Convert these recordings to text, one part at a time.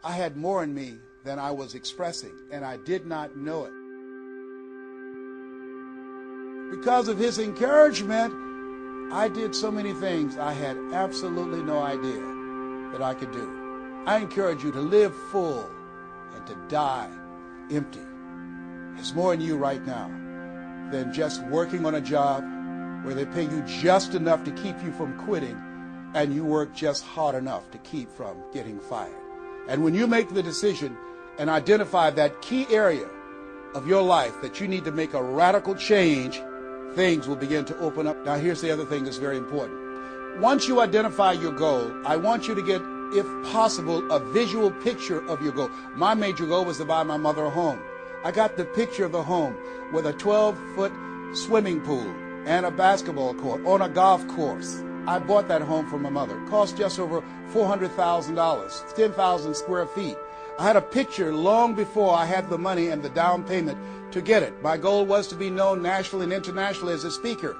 I had more in me than I was expressing, and I did not know it. Because of his encouragement, I did so many things I had absolutely no idea that I could do. I encourage you to live full and to die empty. There's more in you right now than just working on a job where they pay you just enough to keep you from quitting and you work just hard enough to keep from getting fired. And when you make the decision and identify that key area of your life that you need to make a radical change, things will begin to open up. Now here's the other thing that's very important. Once you identify your goal, I want you to get, if possible, a visual picture of your goal. My major goal was to buy my mother a home. I got the picture of the home with a 12-foot swimming pool and a basketball court on a golf course. I bought that home for my mother. It cost just over $400,000, 10,000 square feet. I had a picture long before I had the money and the down payment to get it. My goal was to be known nationally and internationally as a speaker.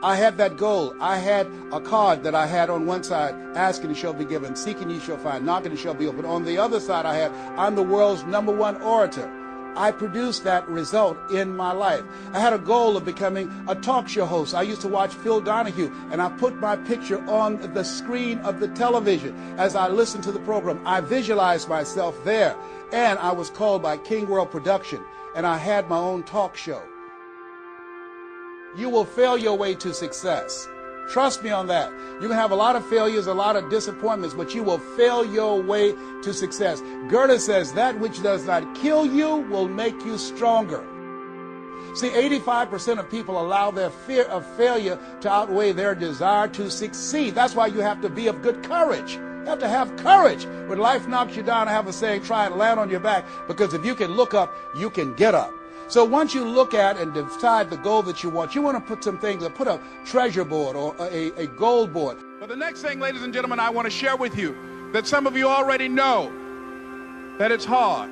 I had that goal. I had a card that I had on one side, asking and shall be given, seeking ye shall find, knocking and shall be opened. On the other side I had, I'm the world's #1 orator. I produced that result in my life. I had a goal of becoming a talk show host. I used to watch Phil Donahue, and I put my picture on the screen of the television as I listened to the program. I visualized myself there, and I was called by King World Production, and I had my own talk show. You will fail your way to success. Trust me on that. You can have a lot of failures, a lot of disappointments, but you will fail your way to success. Goethe says that which does not kill you will make you stronger. See, 85% of people allow their fear of failure to outweigh their desire to succeed. That's why you have to be of good courage. You have to have courage. When life knocks you down, I have a saying, try and land on your back, because if you can look up, you can get up. So once you look at and decide the goal that you want to put some things, or put a treasure board or a goal board. But the next thing, ladies and gentlemen, I want to share with you that some of you already know that it's hard.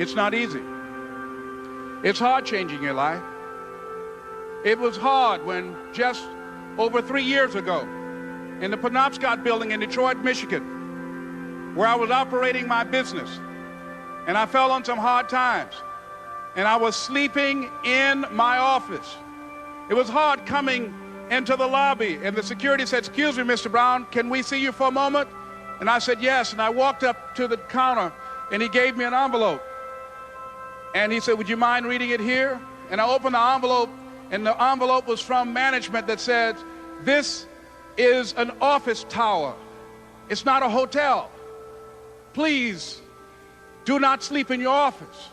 It's not easy. It's hard changing your life. It was hard when just over 3 years ago in the Penobscot building in Detroit, Michigan, where I was operating my business, and I fell on some hard times, and I was sleeping in my office. It was hard coming into the lobby, and the security said, "Excuse me, Mr. Brown, can we see you for a moment?" And I said, "Yes." And I walked up to the counter, and he gave me an envelope. And he said, "Would you mind reading it here?" And I opened the envelope, and the envelope was from management that said, "This is an office tower. It's not a hotel. Please do not sleep in your office."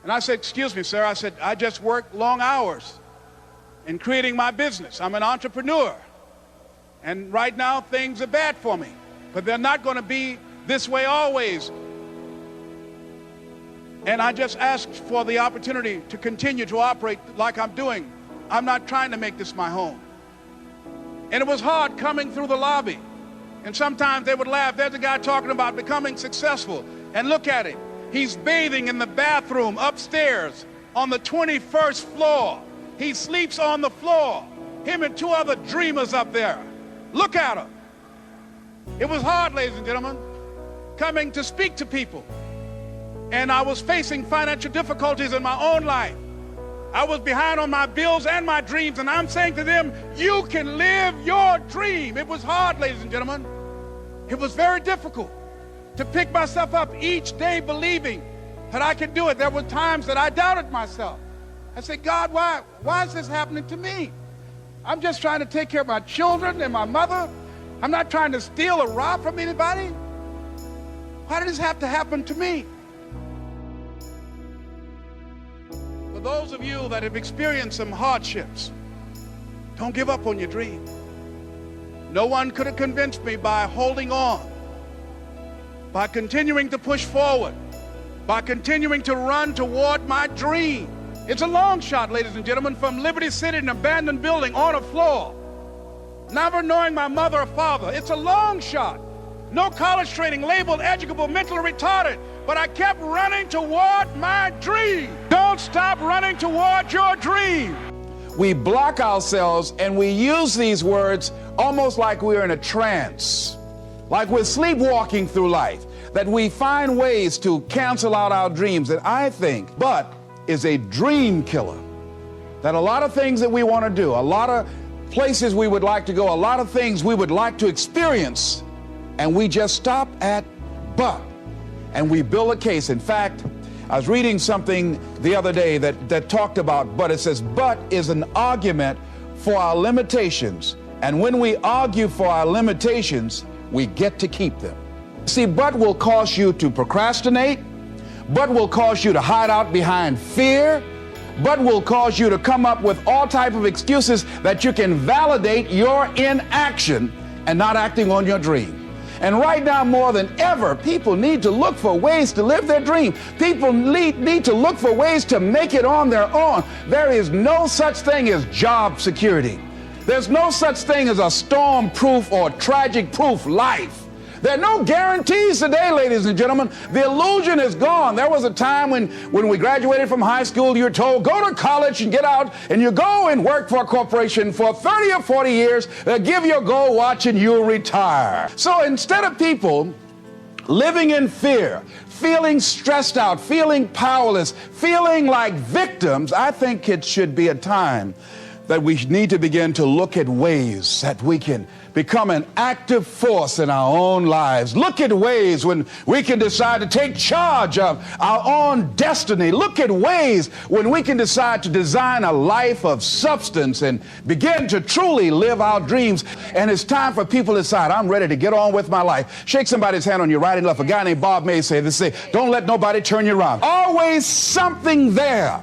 And I said, "Excuse me, sir." I said, "I just work long hours in creating my business. I'm an entrepreneur. And right now things are bad for me, but they're not going to be this way always. And I just asked for the opportunity to continue to operate like I'm doing. I'm not trying to make this my home." And it was hard coming through the lobby. And sometimes they would laugh. There's a guy talking about becoming successful. And look at him. He's bathing in the bathroom upstairs on the 21st floor. He sleeps on the floor. Him and 2 other dreamers up there. Look at him. It was hard, ladies and gentlemen, coming to speak to people. And I was facing financial difficulties in my own life. I was behind on my bills and my dreams, and I'm saying to them, you can live your dream. It was hard, ladies and gentlemen. It was very difficult to pick myself up each day believing that I could do it. There were times that I doubted myself. I said, "God, why is this happening to me? I'm just trying to take care of my children and my mother. I'm not trying to steal or rob from anybody. Why did this have to happen to me?" For those of you that have experienced some hardships, don't give up on your dream. No one could have convinced me by holding on, by continuing to push forward, by continuing to run toward my dream. It's a long shot, ladies and gentlemen, from Liberty City, an abandoned building on a floor, never knowing my mother or father. It's a long shot. No college training, labeled educable, mentally retarded, but I kept running toward my dream. Don't stop running toward your dream. We block ourselves and we use these words almost like we're in a trance. like we're sleepwalking through life, that we find ways to cancel out our dreams. And I think but is a dream killer. That a lot of things that we want to do, a lot of places we would like to go, a lot of things we would like to experience, and we just stop at but, and we build a case. In fact, I was reading something the other day that talked about but. It says but is an argument for our limitations, and when we argue for our limitations, we get to keep them. See, but will cause you to procrastinate, but will cause you to hide out behind fear, but will cause you to come up with all type of excuses that you can validate your inaction and not acting on your dream. And right now, more than ever, people need to look for ways to live their dream. People need to look for ways to make it on their own. There is no such thing as job security. There's no such thing as a storm-proof or tragic-proof life. There are no guarantees today, ladies and gentlemen. The illusion is gone. There was a time when we graduated from high school, you were told, go to college and get out, and you go and work for a corporation for 30 or 40 years, give your gold watch, and you'll retire. So instead of people living in fear, feeling stressed out, feeling powerless, feeling like victims, I think it should be a time that we need to begin to look at ways that we can become an active force in our own lives. Look at ways when we can decide to take charge of our own destiny. Look at ways when we can decide to design a life of substance and begin to truly live our dreams. And it's time for people to decide, I'm ready to get on with my life. Shake somebody's hand on your right and left. A guy named Bob May say this, don't let nobody turn you around. Always something there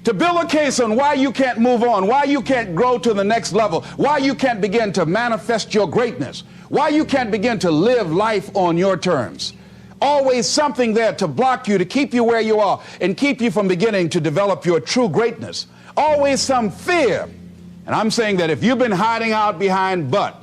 to build a case on why you can't move on, why you can't grow to the next level, why you can't begin to manifest your greatness, why you can't begin to live life on your terms. Always something there to block you, to keep you where you are, and keep you from beginning to develop your true greatness. Always some fear. And I'm saying that if you've been hiding out behind but,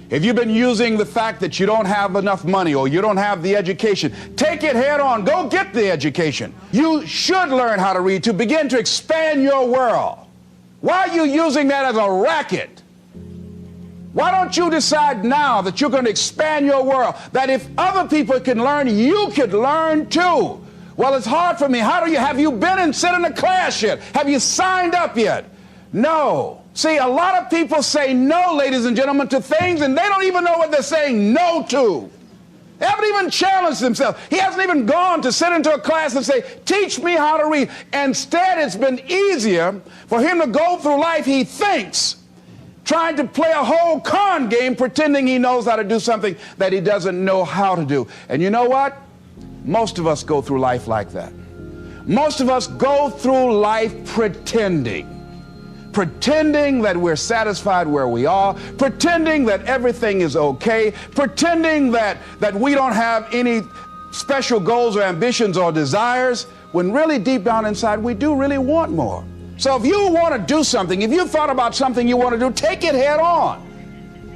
if you've been using the fact that you don't have enough money or you don't have the education, take it head on. Go get the education. You should learn how to read to begin to expand your world. Why are you using that as a racket? Why don't you decide now that you're going to expand your world, that if other people can learn, you could learn too? Well, it's hard for me. Have you been and sit in a class yet? Have you signed up yet? No. See, a lot of people say no, ladies and gentlemen, to things, and they don't even know what they're saying no to. They haven't even challenged themselves. He hasn't even gone to sit into a class and say, teach me how to read. Instead, it's been easier for him to go through life, he thinks, trying to play a whole con game, pretending he knows how to do something that he doesn't know how to do. And you know what? Most of us go through life like that. Most of us go through life pretending that we're satisfied where we are, pretending that everything is okay, pretending that we don't have any special goals or ambitions or desires, when really deep down inside we do really want more. So if you want to do something, if you thought about something you want to do, take it head on.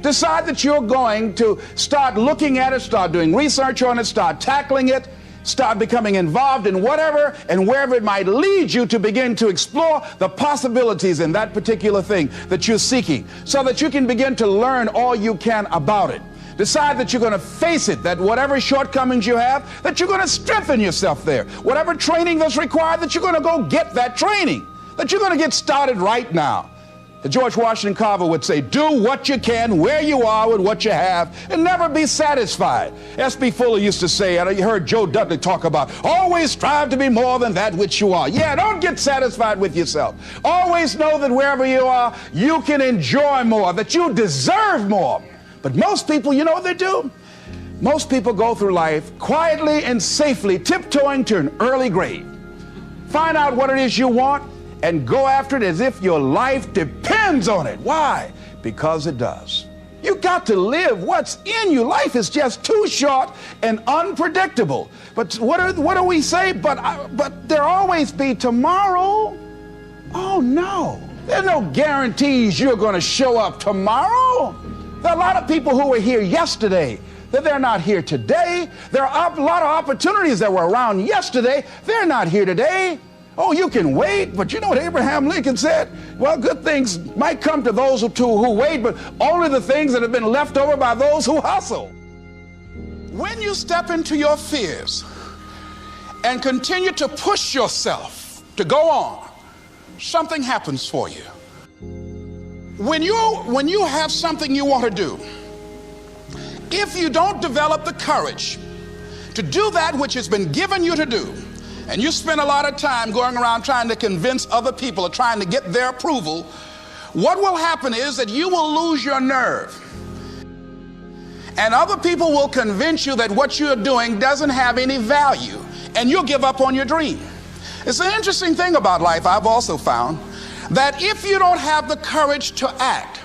Decide that you're going to start looking at it, start doing research on it, start tackling it, start becoming involved in whatever and wherever it might lead you to begin to explore the possibilities in that particular thing that you're seeking, so that you can begin to learn all you can about it. Decide that you're going to face it, that whatever shortcomings you have, that you're going to strengthen yourself there. Whatever training that's required, that you're going to go get that training, that you're going to get started right now. George Washington Carver would say, do what you can where you are with what you have and never be satisfied. S.B. Fuller used to say, and you heard Joe Dudley talk about, always strive to be more than that which you are. Yeah, don't get satisfied with yourself. Always know that wherever you are, you can enjoy more, that you deserve more. But most people, you know what they do? Most people go through life quietly and safely, tiptoeing to an early grave. Find out what it is you want, and go after it as if your life depends on it. Why? Because it does. You got to live what's in you. Life is just too short and unpredictable. But what do we say? But there always be tomorrow. Oh no, there's no guarantees you're going to show up tomorrow. There are a lot of people who were here yesterday that they're not here today. There are a lot of opportunities that were around yesterday. They're not here today. Oh, you can wait, but you know what Abraham Lincoln said? Well, good things might come to those who wait, but only the things that have been left over by those who hustle. When you step into your fears and continue to push yourself to go on, something happens for you. When you have something you want to do, if you don't develop the courage to do that which has been given you to do, and you spend a lot of time going around trying to convince other people or trying to get their approval, what will happen is that you will lose your nerve. And other people will convince you that what you're doing doesn't have any value, and you'll give up on your dream. It's an interesting thing about life, I've also found, that if you don't have the courage to act,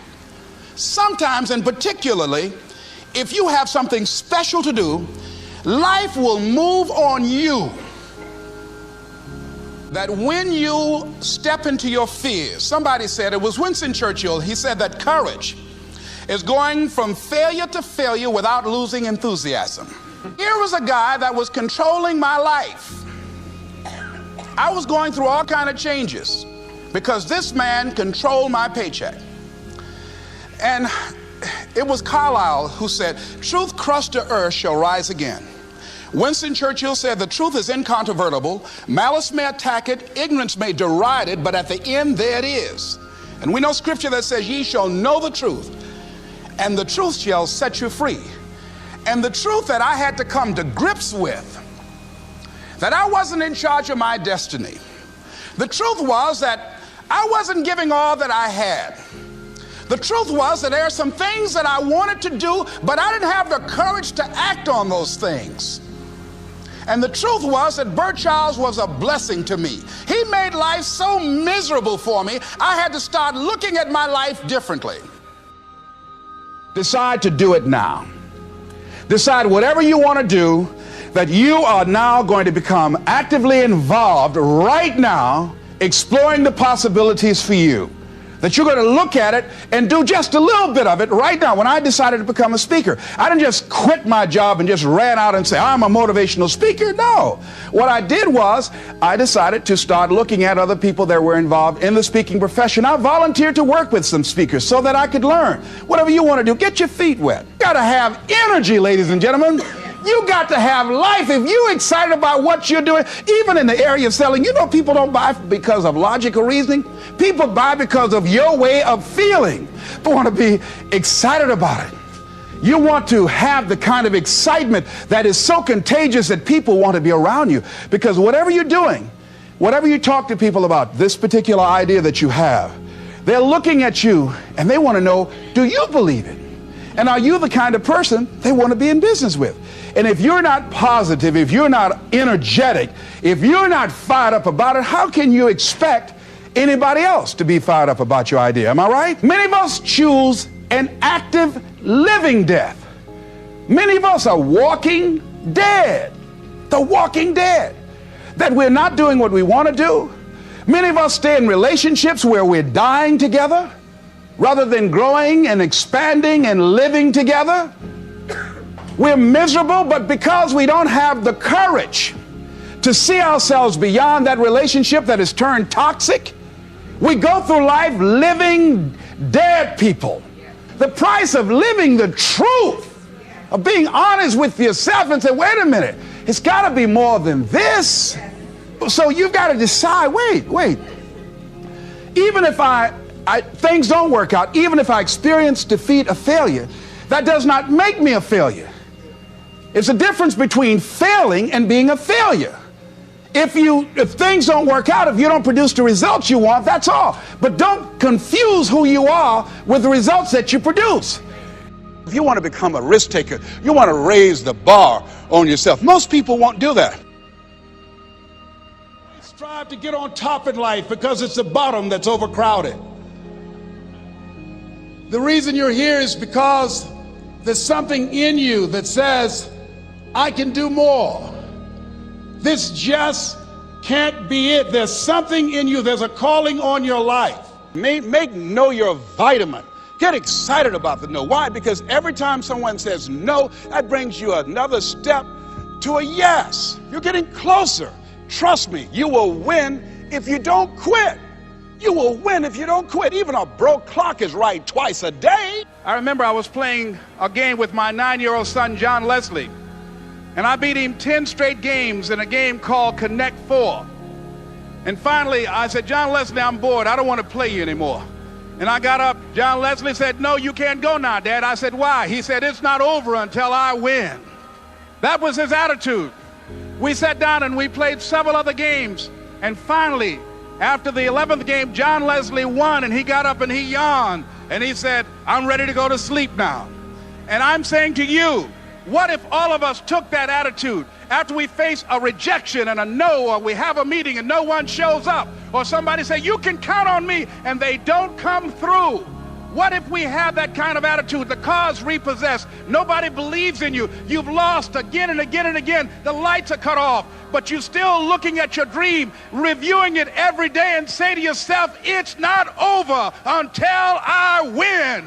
sometimes, and particularly, if you have something special to do, life will move on you. That when you step into your fears, somebody said, it was Winston Churchill, he said that courage is going from failure to failure without losing enthusiasm. Here was a guy that was controlling my life. I was going through all kinds of changes because this man controlled my paycheck. And it was Carlyle who said, truth crushed to earth shall rise again. Winston Churchill said, the truth is incontrovertible. Malice may attack it, ignorance may deride it, but at the end there it is. And we know scripture that says, ye shall know the truth, and the truth shall set you free. And the truth that I had to come to grips with, that I wasn't in charge of my destiny. The truth was that I wasn't giving all that I had. The truth was that there are some things that I wanted to do, but I didn't have the courage to act on those things. And the truth was that Bert Childs was a blessing to me. He made life so miserable for me, I had to start looking at my life differently. Decide to do it now. Decide whatever you want to do, that you are now going to become actively involved right now, exploring the possibilities for you. That you're going to look at it and do just a little bit of it right now. When I decided to become a speaker, I didn't just quit my job and just ran out and say, I'm a motivational speaker. No. What I did was I decided to start looking at other people that were involved in the speaking profession. I volunteered to work with some speakers so that I could learn. Whatever you want to do, get your feet wet. You got to have energy, ladies and gentlemen. You got to have life. If you're excited about what you're doing, even in the area of selling, you know people don't buy because of logical reasoning. People buy because of your way of feeling. They want to be excited about it. You want to have the kind of excitement that is so contagious that people want to be around you. Because whatever you're doing, whatever you talk to people about, this particular idea that you have, they're looking at you and they want to know, do you believe it? And are you the kind of person they want to be in business with? And if you're not positive, if you're not energetic, if you're not fired up about it, how can you expect anybody else to be fired up about your idea? Am I right? Many of us choose an active living death. Many of us are walking dead. The walking dead. That we're not doing what we want to do. Many of us stay in relationships where we're dying together rather than growing and expanding and living together. We're miserable, but because we don't have the courage to see ourselves beyond that relationship that has turned toxic, we go through life living dead people. The price of living the truth, of being honest with yourself and say, wait a minute, it's got to be more than this. So you've got to decide, wait. Even if things don't work out, even if I experience defeat or failure, that does not make me a failure. It's a difference between failing and being a failure. If things don't work out, if you don't produce the results you want, that's all. But don't confuse who you are with the results that you produce. If you want to become a risk taker, you want to raise the bar on yourself. Most people won't do that. Strive to get on top in life because it's the bottom that's overcrowded. The reason you're here is because there's something in you that says, I can do more. This just can't be it. There's something in you. There's a calling on your life. Make no your vitamin. Get excited about the no. Why? Because every time someone says no, that brings you another step to a yes. You're getting closer. Trust me, you will win if you don't quit. You will win if you don't quit. Even a broke clock is right twice a day. I remember I was playing a game with my 9-year-old son, John Leslie. And I beat him 10 straight games in a game called Connect 4. And finally, I said, John Leslie, I'm bored. I don't want to play you anymore. And I got up. John Leslie said, no, you can't go now, Dad. I said, why? He said, it's not over until I win. That was his attitude. We sat down and we played several other games. And finally, after the 11th game, John Leslie won, and he got up and he yawned. And he said, I'm ready to go to sleep now. And I'm saying to you, what if all of us took that attitude after we face a rejection and a no, or we have a meeting and no one shows up, or somebody say, you can count on me, and they don't come through? What if we have that kind of attitude? The car's repossessed. Nobody believes in you. You've lost again and again and again. The lights are cut off, but you're still looking at your dream, reviewing it every day, and say to yourself, it's not over until I win.